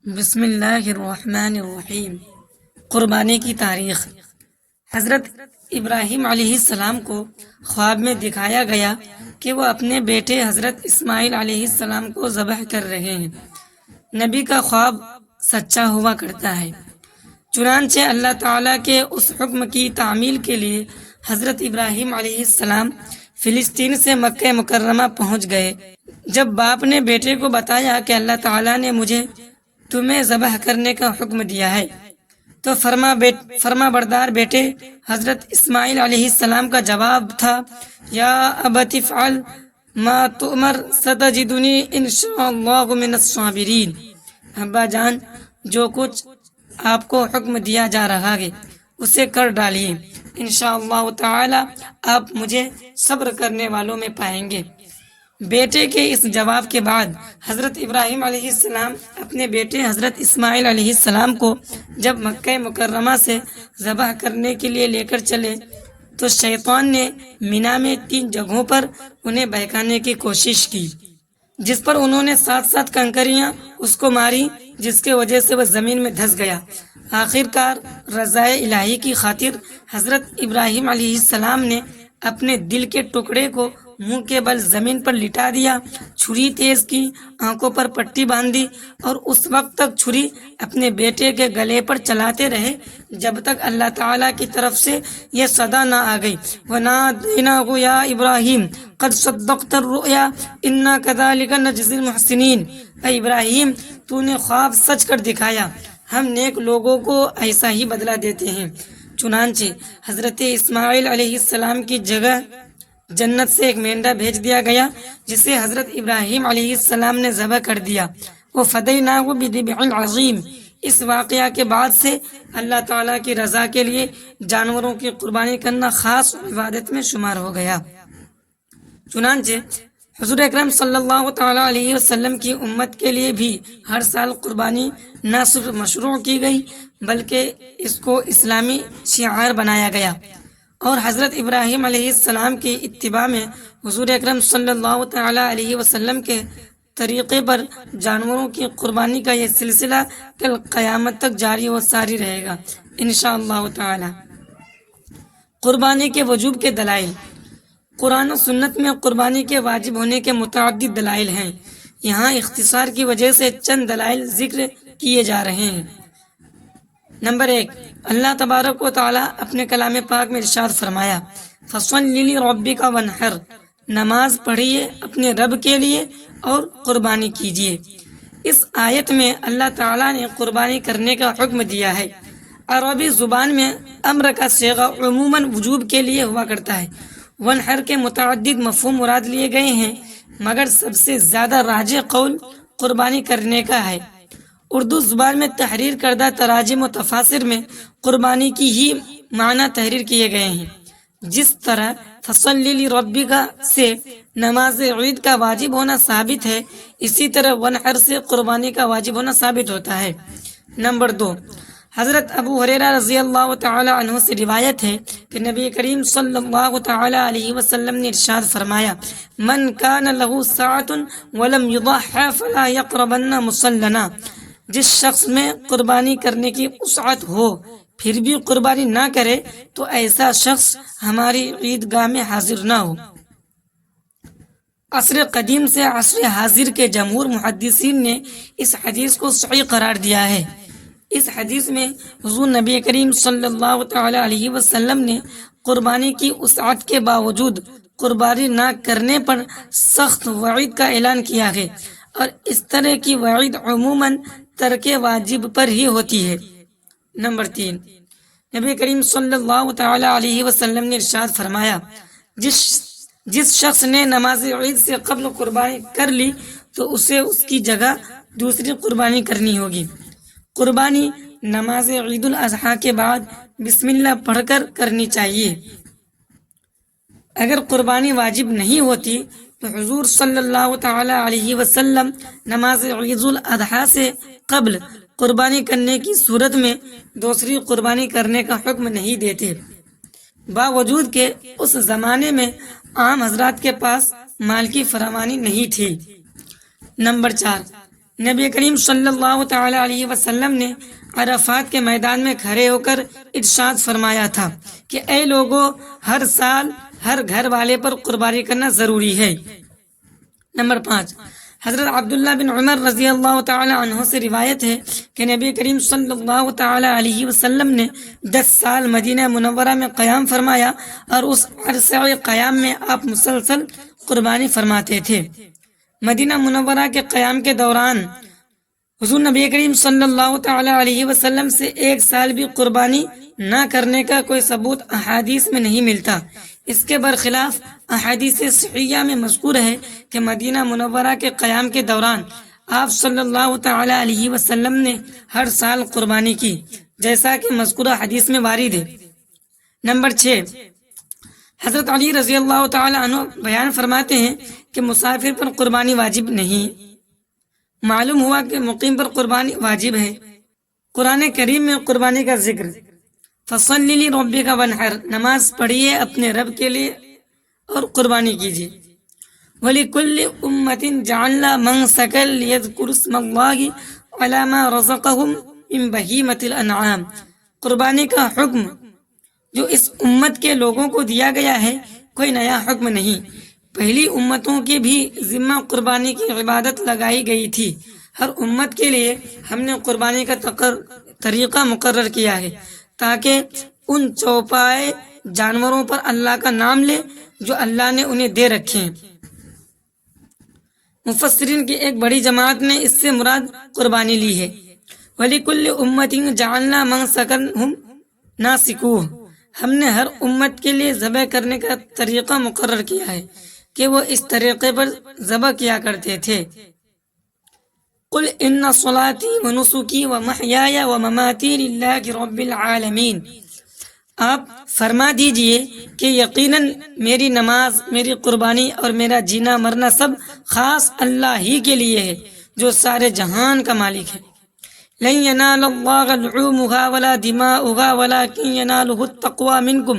بسم اللہ الرحمن الرحیم۔ قربانی کی تاریخ۔ حضرت ابراہیم علیہ السلام کو خواب میں دکھایا گیا کہ وہ اپنے بیٹے حضرت اسماعیل علیہ السلام کو ذبح کر رہے ہیں۔ نبی کا خواب سچا ہوا کرتا ہے، چنانچہ اللہ تعالیٰ کے اس حکم کی تعمیل کے لیے حضرت ابراہیم علیہ السلام فلسطین سے مکہ مکرمہ پہنچ گئے۔ جب باپ نے بیٹے کو بتایا کہ اللہ تعالیٰ نے مجھے تمہیں ذبح کرنے کا حکم دیا ہے، تو فرما بردار بیٹے حضرت اسماعیل علیہ السلام کا جواب تھا، یا ابت افعل ما تؤمر ستجدنی انشاء اللہ من الصابرین۔ ابا جان، جو کچھ آپ کو حکم دیا جا رہا ہے اسے کر ڈالیے، انشاءاللہ تعالی آپ مجھے صبر کرنے والوں میں پائیں گے۔ بیٹے کے اس جواب کے بعد حضرت ابراہیم علیہ السلام اپنے بیٹے حضرت اسماعیل علیہ السلام کو جب مکہ مکرمہ سے ذبح کرنے کے لیے لے کر چلے تو شیطان نے مینا میں 3 جگہوں پر انہیں بہکانے کی کوشش کی، جس پر انہوں نے 7 کنکریاں اس کو ماری، جس کی وجہ سے وہ زمین میں دھس گیا۔ آخر کار رضائے الہی کی خاطر حضرت ابراہیم علیہ السلام نے اپنے دل کے ٹکڑے کو منہ کے بل زمین پر لٹا دیا، چھری تیز کی، آنکھوں پر پٹی باندھی اور اس وقت تک چھری اپنے بیٹے کے گلے پر چلاتے رہے جب تک اللہ تعالیٰ کی طرف سے یہ صدا نہ آ گئی، وَنَادَيْنَاهُ يَا إِبْرَاهِيمُ قَدْ صَدَّقْتَ الرُّؤْيَا إِنَّا كَذَلِكَ نَجْزِي الْمُحْسِنِينَ۔ اے ابراہیم، تو نے خواب سچ کر دکھایا، ہم نیک لوگوں کو ایسا ہی بدلہ دیتے ہیں۔ چنانچہ حضرت اسماعیل علیہ السلام کی جگہ جنت سے ایک مینڈا بھیج دیا گیا جسے حضرت ابراہیم علیہ السلام نے ذبح کر دیا۔ وَفَدَيْنَاهُ بِذِبْحٍ عَظِيمٍ۔ اس واقعہ کے بعد سے اللہ تعالیٰ کی رضا کے لیے جانوروں کی قربانی کرنا خاص عبادت میں شمار ہو گیا۔ چنانچہ حضور اکرم صلی اللہ تعالیٰ علیہ وسلم کی امت کے لیے بھی ہر سال قربانی نہ صرف مشروع کی گئی بلکہ اس کو اسلامی شعار بنایا گیا، اور حضرت ابراہیم علیہ السلام کی اتباع میں حضور اکرم صلی اللہ تعالیٰ علیہ وسلم کے طریقے پر جانوروں کی قربانی کا یہ سلسلہ کل قیامت تک جاری و ساری رہے گا انشاءاللہ تعالی۔ قربانی کے وجوب کے دلائل۔ قرآن و سنت میں قربانی کے واجب ہونے کے متعدد دلائل ہیں، یہاں اختصار کی وجہ سے چند دلائل ذکر کیے جا رہے ہیں۔ نمبر 1، اللہ تبارک و تعالیٰ اپنے کلام پاک میں ارشاد فرمایا، فَصَلِّ لِرَبِّكَ وَانْحَرْ۔ نماز پڑھیے اپنے رب کے لیے اور قربانی کیجیے۔ اس آیت میں اللہ تعالیٰ نے قربانی کرنے کا حکم دیا ہے۔ عربی زبان میں امر کا صیغہ عموماً وجوب کے لیے ہوا کرتا ہے۔ وانحر کے متعدد مفہوم مراد لیے گئے ہیں، مگر سب سے زیادہ راجح قول قربانی کرنے کا ہے۔ اردو زبان میں تحریر کردہ تراجم و تفاسیر میں قربانی کی ہی معنی تحریر کیے گئے ہیں۔ جس طرح فصلی لربک سے نماز عید کا واجب ہونا ثابت ہے، اسی طرح وانحر سے قربانی کا واجب ہونا ثابت ہوتا ہے۔ نمبر 2، حضرت ابو ہریرہ رضی اللہ تعالی عنہ سے روایت ہے کہ نبی کریم صلی اللہ تعالی علیہ وسلم نے ارشاد فرمایا، من کان لہ ساعۃ ولم یضحی فلا یقربن مصلنا۔ جس شخص میں قربانی کرنے کی وسعت ہو پھر بھی قربانی نہ کرے تو ایسا شخص ہماری عیدگاہ میں حاضر نہ ہو۔ عصر قدیم سے عصر حاضر کے جمہور محدثین نے اس حدیث کو صحیح قرار دیا ہے۔ اس حدیث میں حضور نبی کریم صلی اللہ تعالی علیہ وسلم نے قربانی کی وسعت کے باوجود قربانی نہ کرنے پر سخت وعید کا اعلان کیا ہے، اور اس طرح کی وعید عموماً ترک واجب پر ہی ہوتی ہے۔ نمبر 3، نبی کریم صلی اللہ تعالی علیہ وسلم نے ارشاد فرمایا، جس شخص نے نماز عید سے قبل قربانی کر لی تو اسے اس کی جگہ دوسری قربانی کرنی ہوگی۔ قربانی نماز عید الاضحیٰ کے بعد بسم اللہ پڑھ کر کرنی چاہیے۔ اگر قربانی واجب نہیں ہوتی تو حضور صلی اللہ تعالی علیہ وسلم نماز عید الاضحیٰ سے قبل قربانی کرنے کی صورت میں دوسری قربانی کرنے کا حکم نہیں دیتے، باوجود کہ اس زمانے میں عام حضرات کے پاس مال کی فراوانی نہیں تھی۔ نمبر 4، نبی کریم صلی اللہ تعالی علیہ وسلم نے عرفات کے میدان میں کھڑے ہو کر ارشاد فرمایا تھا کہ اے لوگو، ہر سال ہر گھر والے پر قربانی کرنا ضروری ہے۔ نمبر 5، حضرت عبداللہ بن عمر رضی اللہ تعالی عنہ سے روایت ہے کہ نبی کریم صلی اللہ تعالی علیہ وسلم نے 10 سال مدینہ منورہ میں قیام فرمایا، اور اس عرصہ قیام میں آپ مسلسل قربانی فرماتے تھے۔ مدینہ منورہ کے قیام کے دوران حضور نبی کریم صلی اللہ تعالی علیہ وسلم سے ایک سال بھی قربانی نہ کرنے کا کوئی ثبوت احادیث میں نہیں ملتا۔ اس کے برخلاف احادیث صحیحہ میں مذکور ہے کہ مدینہ منورہ کے قیام کے دوران آپ صلی اللہ تعالی علیہ وسلم نے ہر سال قربانی کی، جیسا کہ مذکورہ حدیث میں وارد ہے۔ نمبر 6، حضرت علی رضی اللہ تعالی عنہ بیان فرماتے ہیں کہ مسافر پر قربانی واجب نہیں۔ معلوم ہوا کہ مقیم پر قربانی واجب ہے۔ قرآن کریم میں قربانی کا ذکر، فَصَلِّ لِرَبِّكَ وَانْحَرْ، نماز پڑھیے اپنے رب کے لیے اور قربانی کیجیے۔ وَلِكُلِّ أُمَّةٍ جَعَلْنَا مَنسَكًا لِيَذْكُرُوا اسْمَ اللَّهِ عَلَى مَا رَزَقَهُمْ مِن بَهِيمَةِ الْأَنْعَامِ، قربانی کا حکم جو اس امت کے لوگوں کو دیا گیا ہے کوئی نیا حکم نہیں، پہلی امتوں کے بھی ذمہ قربانی کی عبادت لگائی گئی تھی۔ ہر امت کے لیے ہم نے قربانی کا طریقہ مقرر کیا ہے تاکہ ان چوپائے جانوروں پر اللہ کا نام لے جو اللہ نے انہیں دے رکھے ہیں۔ مفسرین کی ایک بڑی جماعت نے اس سے مراد قربانی لی ہے۔ وَلِكُلِّ أُمَّةٍ جَعَلْنَا مَنسَكًا هُمْ نَاسِكُوهُ، ہم نے ہر امت کے لیے ذبح کرنے کا طریقہ مقرر کیا ہے کہ وہ اس طریقے پر ذبح کیا کرتے تھے۔ قُلْ إِنَّ صَلَاتِي وَنُسُكِي وَمَحْيَايَ وَمَمَاتِي لِلَّهِ رَبِّ الْعَالَمِينَ، آپ فرما دیجئے کہ یقیناً میری نماز، میری قربانی اور میرا جینا مرنا سب خاص اللہ ہی کے لیے ہے جو سارے جہان کا مالک ہے۔ لَن يَنَالَ اللَّهَ لُحُومُهَا وَلَا دِمَاؤُهَا وَلَكِنْ يَنَالُهُ التَّقْوَى مِنْكُمْ،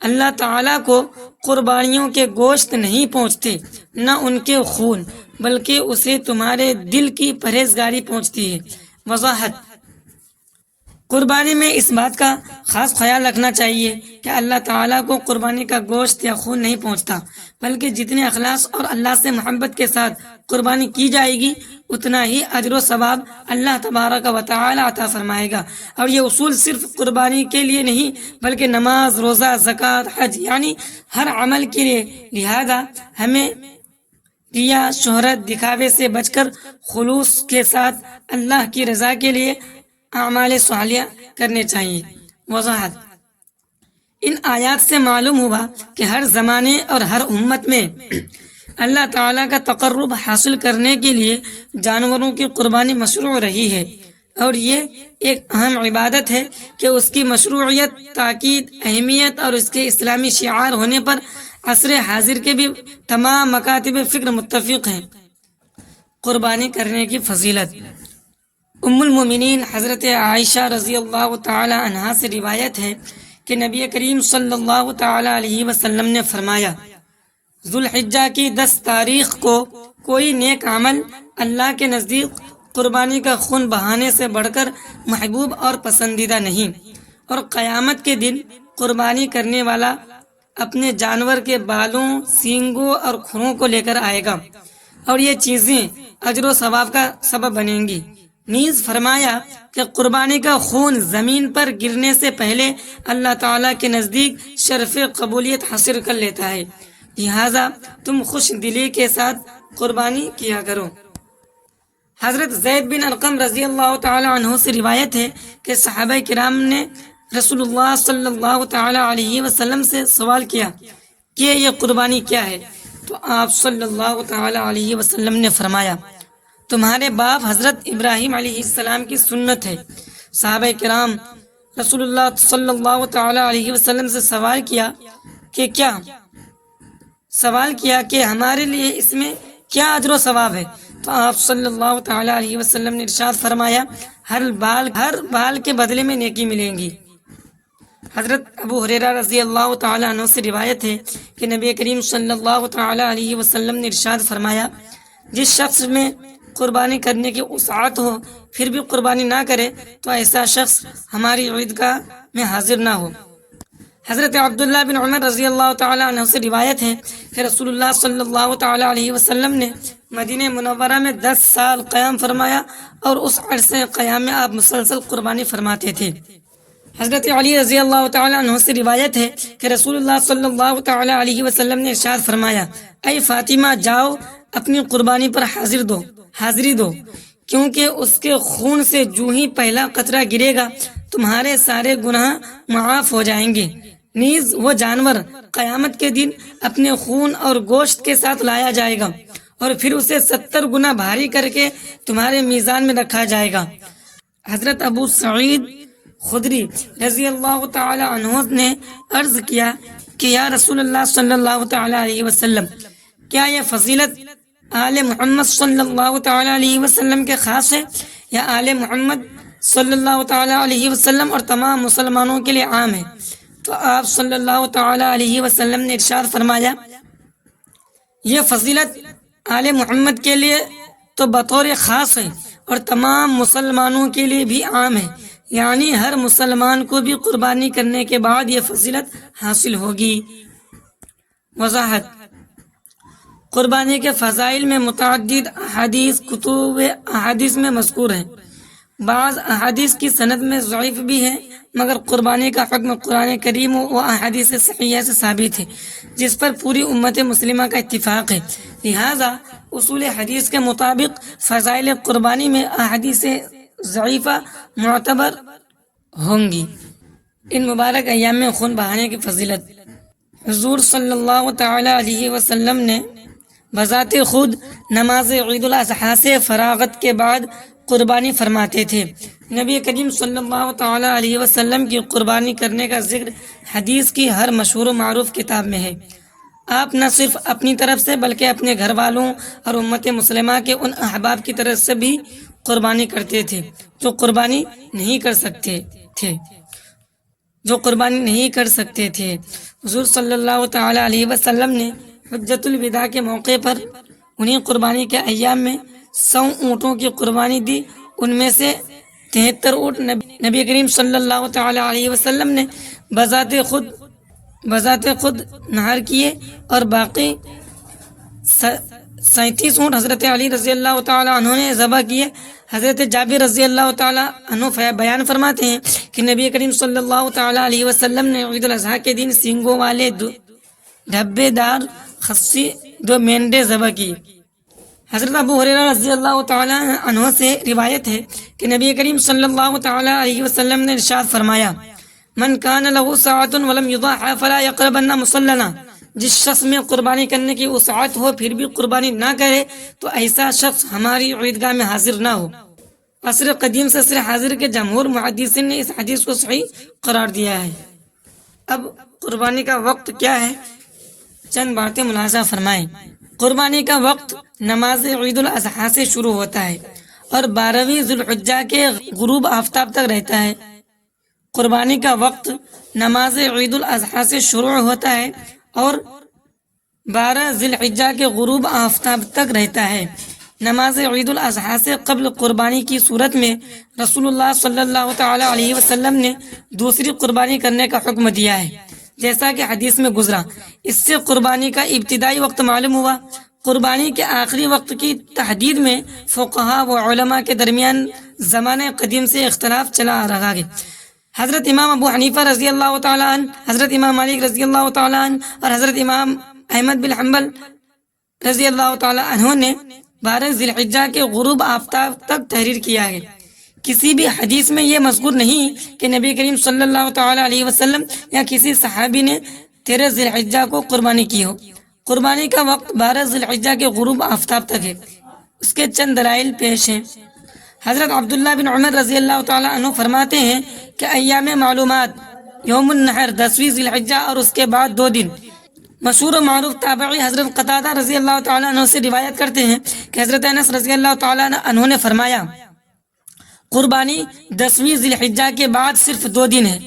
اللہ تعالیٰ کو قربانیوں کے گوشت نہیں پہنچتے نہ ان کے خون، بلکہ اسے تمہارے دل کی پرہیزگاری پہنچتی ہے۔ وضاحت، قربانی میں اس بات کا خاص خیال رکھنا چاہیے کہ اللہ تعالیٰ کو قربانی کا گوشت یا خون نہیں پہنچتا، بلکہ جتنے اخلاص اور اللہ سے محبت کے ساتھ قربانی کی جائے گی اتنا ہی اجر و ثواب اللہ تبارک و تعالی عطا فرمائے گا۔ اور یہ اصول صرف قربانی کے لیے نہیں بلکہ نماز، روزہ، زکوٰۃ، حج یعنی ہر عمل کے لیے، لہذا ہمیں ریا، شہرت، دکھاوے سے بچ کر خلوص کے ساتھ اللہ کی رضا کے لیے اعمال صالحہ کرنے چاہیے۔ وضاحت، ان آیات سے معلوم ہوا کہ ہر زمانے اور ہر امت میں اللہ تعالیٰ کا تقرب حاصل کرنے کے لیے جانوروں کی قربانی مشروع رہی ہے، اور یہ ایک اہم عبادت ہے کہ اس کی مشروعیت، تاکید، اہمیت اور اس کے اسلامی شعار ہونے پر عصر حاضر کے بھی تمام مکاتب فکر متفق ہیں۔ قربانی کرنے کی فضیلت، ام المومنین حضرت عائشہ رضی اللہ تعالی عنہا سے روایت ہے کہ نبی کریم صلی اللہ تعالی علیہ وسلم نے فرمایا، ذوالحجہ کی 10 تاریخ کو کوئی نیک عمل اللہ کے نزدیک قربانی کا خون بہانے سے بڑھ کر محبوب اور پسندیدہ نہیں، اور قیامت کے دن قربانی کرنے والا اپنے جانور کے بالوں، سینگوں اور کھروں کو لے کر آئے گا، اور یہ چیزیں اجر و ثواب کا سبب بنیں گی۔ نیز فرمایا کہ قربانی کا خون زمین پر گرنے سے پہلے اللہ تعالیٰ کے نزدیک شرف قبولیت حاصل کر لیتا ہے، لہذا تم خوش دلی کے ساتھ قربانی کیا کرو۔ حضرت زید بن ارقم رضی اللہ تعالی عنہ سے روایت ہے کہ صحابہ کرام نے رسول اللہ صلی اللہ تعالی علیہ وسلم سے سوال کیا کہ یہ قربانی کیا ہے، تو آپ صلی اللہ تعالی علیہ وسلم نے فرمایا، تمہارے باپ حضرت ابراہیم علیہ السلام کی سنت ہے۔ صحابہ کرام رسول اللہ صلی اللہ تعالی علیہ وسلم سے سوال کیا کہ ہمارے لیے اس میں کیا اجر و ثواب ہے، تو آپ صلی اللہ تعالی علیہ وسلم نے ارشاد فرمایا، ہر بال کے بدلے میں نیکی ملیں گی۔ حضرت ابو ہریرہ رضی اللہ تعالی عنہ سے روایت ہے کہ نبی کریم صلی اللہ تعالی علیہ وسلم نے ارشاد فرمایا، جس شخص میں قربانی کرنے کی وسعت ہو پھر بھی قربانی نہ کرے تو ایسا شخص ہماری عیدگاہ میں حاضر نہ ہو۔ حضرت عبداللہ بن عمر رضی اللہ تعالیٰ عنہ سے روایت ہے کہ رسول اللہ صلی اللہ تعالیٰ علیہ وسلم نے مدینہ منورہ میں 10 سال قیام فرمایا اور اس عرصے قیام میں آپ مسلسل قربانی فرماتے تھے۔ حضرت علی رضی اللہ تعالیٰ عنہ سے روایت ہے کہ رسول اللہ صلی اللہ تعالیٰ علیہ وسلم نے ارشاد فرمایا، اے فاطمہ جاؤ اپنی قربانی پر حاضری دو، کیونکہ اس کے خون سے جو ہی پہلا قطرہ گرے گا تمہارے سارے گناہ معاف ہو جائیں گے۔ نیز وہ جانور قیامت کے دن اپنے خون اور گوشت کے ساتھ لایا جائے گا اور پھر اسے 70 گنا بھاری کر کے تمہارے میزان میں رکھا جائے گا۔ حضرت ابو سعید خدری رضی اللہ تعالی عنہ نے عرض کیا کہ یا رسول اللہ صلی اللہ تعالی علیہ وسلم، کیا یہ فضیلت آل محمد صلی اللہ تعالی علیہ وسلم کے خاص ہے یا آل محمد صلی اللہ تعالی علیہ وسلم اور تمام مسلمانوں کے لیے عام ہے؟ تو آپ صلی اللہ تعالی علیہ وسلم نے ارشاد فرمایا، یہ فضیلت آل محمد کے لیے تو بطور خاص ہے اور تمام مسلمانوں کے لیے بھی عام ہے، یعنی ہر مسلمان کو بھی قربانی کرنے کے بعد یہ فضیلت حاصل ہوگی۔ وضاحت: قربانی کے فضائل میں متعدد احادیث کتب احادیث میں مذکور ہیں۔ بعض احادیث کی سند میں ضعیف بھی ہے، مگر قربانی کا حکم قرآن کریم و احادیث صحیحہ سے ثابت ہے جس پر پوری امت مسلمہ کا اتفاق ہے، لہذا اصول حدیث کے مطابق فضائل قربانی میں احادیث ضعیفہ معتبر ہوں گی۔ ان مبارک ایام میں خون بہانے کی فضیلت: حضور صلی اللہ تعالی علیہ وسلم نے بذات خود نماز عید الاضحیٰ سے فراغت کے بعد قربانی فرماتے تھے۔ نبی کریم صلی اللہ تعالی علیہ وسلم کی قربانی کرنے کا ذکر حدیث کی ہر مشہور و معروف کتاب میں ہے۔ آپ نہ صرف اپنی طرف سے بلکہ اپنے گھر والوں اور امت مسلمہ کے ان احباب کی طرف سے بھی قربانی کرتے تھے جو قربانی نہیں کر سکتے تھے۔ حضور صلی اللہ تعالی علیہ وسلم نے حجۃ الوداع کے موقع پر انہیں قربانی کے ایام میں 100 اونٹوں کی قربانی دی۔ ان میں سے 73 اونٹ نبی کریم صلی اللہ تعالی علیہ وسلم نے بذات خود نہار کیے اور باقی 37 اونٹ حضرت علی رضی اللہ تعالی عنہ نے ذبح کیے۔ حضرت جابر رضی اللہ تعالی عنہ بیان فرماتے ہیں کہ نبی کریم صلی اللہ تعالی علیہ وسلم نے عید الاضحیٰ کے دن سینگوں والے ڈھبے دار خصی 2 مینڈے ذبح کی۔ حضرت ابو ہریرہ رضی اللہ تعالی عنہ سے روایت ہے کہ نبی کریم صلی اللہ تعالی علیہ وسلم نے ارشاد فرمایا، من کان لہ سعۃ ولم یضحی فلا یقربن مصلنا، جس شخص میں قربانی کرنے کی وسعت ہو پھر بھی قربانی نہ کرے تو ایسا شخص ہماری عیدگاہ میں حاضر نہ ہو۔ عصر قدیم سے عصر حاضر کے جمہور محدثین نے اس حدیث کو صحیح قرار دیا ہے۔ اب قربانی کا وقت کیا ہے، چند باتیں ملاحظہ فرمائیں۔ قربانی کا وقت نماز عید الاضحیٰ سے شروع ہوتا ہے اور 12ویں ذی الحجہ کے غروب آفتاب تک رہتا ہے۔ قربانی کا وقت نماز عید الاضحیٰ سے شروع ہوتا ہے اور 12 ذی الحجہ کے غروب آفتاب تک رہتا ہے۔ نماز عید الاضحیٰ سے قبل قربانی کی صورت میں رسول اللہ صلی اللہ تعالی علیہ وسلم نے دوسری قربانی کرنے کا حکم دیا ہے، جیسا کہ حدیث میں گزرا۔ اس سے قربانی کا ابتدائی وقت معلوم ہوا۔ قربانی کے آخری وقت کی تحدید میں فقہاء و علماء کے درمیان زمانہ قدیم سے اختلاف چلا آ رہا ہے۔ حضرت امام ابو حنیفہ رضی اللہ تعالیٰ عنہ، حضرت امام مالک رضی اللہ تعالیٰ عنہ اور حضرت امام احمد بن حنبل رضی اللہ تعالیٰ عنہ نے 12 ذی الحجہ کے غروب آفتاب تک تحریر کیا ہے۔ کسی بھی حدیث میں یہ مذکور نہیں کہ نبی کریم صلی اللہ تعالی علیہ وسلم یا کسی صحابی نے 13 ذی الحجہ کو قربانی کی ہو۔ قربانی کا وقت 12 ذی الحجہ کے غروب آفتاب تک ہے۔ اس کے چند دلائل پیش ہیں۔ حضرت عبداللہ بن عمر رضی اللہ تعالی عنہ فرماتے ہیں کہ ایام معلومات یوم النحر 10ویں ذی الحجہ اور اس کے بعد 2 دن۔ مشہور و معروف تابعی حضرت قتادہ رضی اللہ تعالی عنہ سے روایت کرتے ہیں کہ حضرت انس رضی اللہ تعالی عنہ نے فرمایا، قربانی 10ویں ذی الحجہ کے بعد صرف 2 دن ہے۔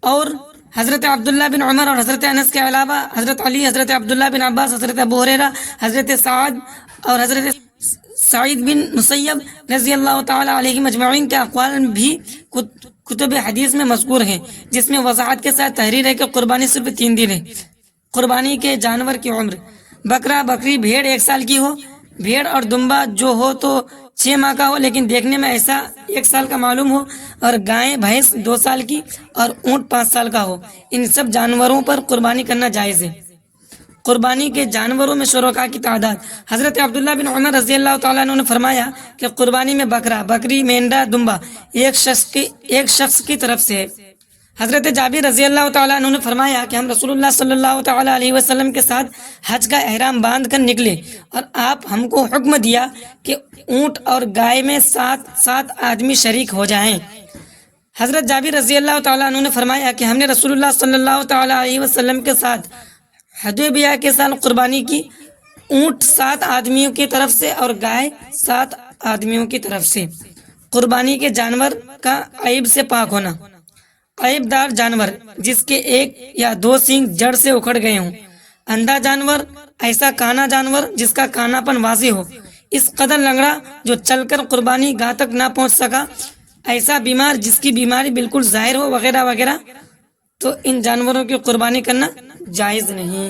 اور حضرت عبداللہ بن عمر اور حضرت انس کے علاوہ حضرت علی، حضرت عبداللہ بن عباس، حضرت ابو ہریرہ، حضرت سعد اور حضرت سعید بن مسیب رضی اللہ تعالی علیہ مجمعین کے اقوال بھی کتب حدیث میں مذکور ہیں، جس میں وضاحت کے ساتھ تحریر ہے کہ قربانی صرف 3 دن ہے۔ قربانی کے جانور کی عمر: بکرا بکری بھیڑ 1 سال کی ہو، بھیڑ اور دمبا جو ہو تو 6 ماہ کا ہو لیکن دیکھنے میں ایسا 1 سال کا معلوم ہو، اور گائے بھینس 2 سال کی اور اونٹ 5 سال کا ہو۔ ان سب جانوروں پر قربانی کرنا جائز ہے۔ قربانی کے جانوروں میں شرکاء کی تعداد: حضرت عبداللہ بن عمر رضی اللہ تعالیٰ عنہ نے فرمایا کہ قربانی میں بکرا بکری مینڈا دمبا ایک شخص کی طرف سے ہے۔ حضرت جابر رضی اللہ تعالیٰ عنہ نے فرمایا کہ ہم رسول اللہ صلی اللہ تعالیٰ علیہ وسلم کے ساتھ حج کا احرام باندھ کر نکلے، اور آپ ہم کو حکم دیا کہ اونٹ اور گائے میں 7 آدمی شریک ہو جائیں۔ حضرت جابر رضی اللہ تعالیٰ عنہ نے فرمایا کہ ہم نے رسول اللہ صلی اللہ تعالیٰ علیہ وسلم کے ساتھ حدیبیہ کے سال قربانی کی، اونٹ 7 آدمیوں کی طرف سے اور گائے 7 آدمیوں کی طرف سے۔ قربانی کے جانور کا عیب سے پاک ہونا: عیب دار جانور جس کے 1 یا 2 سینگ جڑ سے اکھڑ گئے ہوں، اندھا جانور، ایسا کانا جانور جس کا کانا پن واضح ہو، اس قدر لنگڑا جو چل کر قربانی گاہ تک نہ پہنچ سکا، ایسا بیمار جس کی بیماری بالکل ظاہر ہو، وغیرہ وغیرہ، تو ان جانوروں کی قربانی کرنا جائز نہیں۔